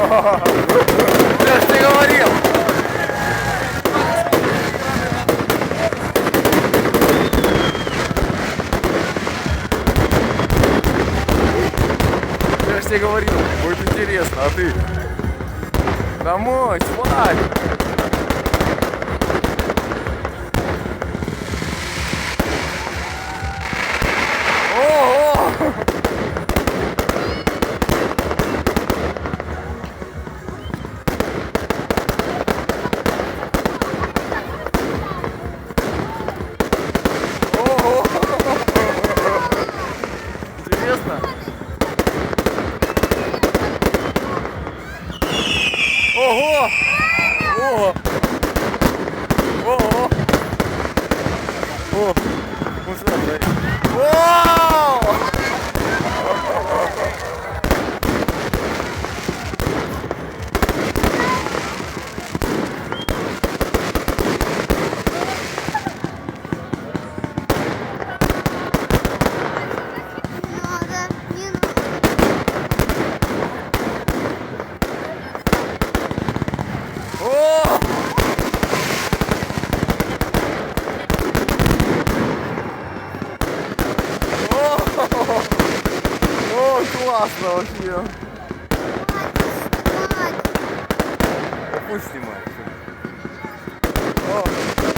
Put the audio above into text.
Я ж не говорил. Я ж тебе говорил, будет интересно, а ты? Домой, спать! Ого! Ого! Интересно? Ого! Ого! Ого! О! Посмотри! Вау! О! О, классно вообще. Пусть снимает. О.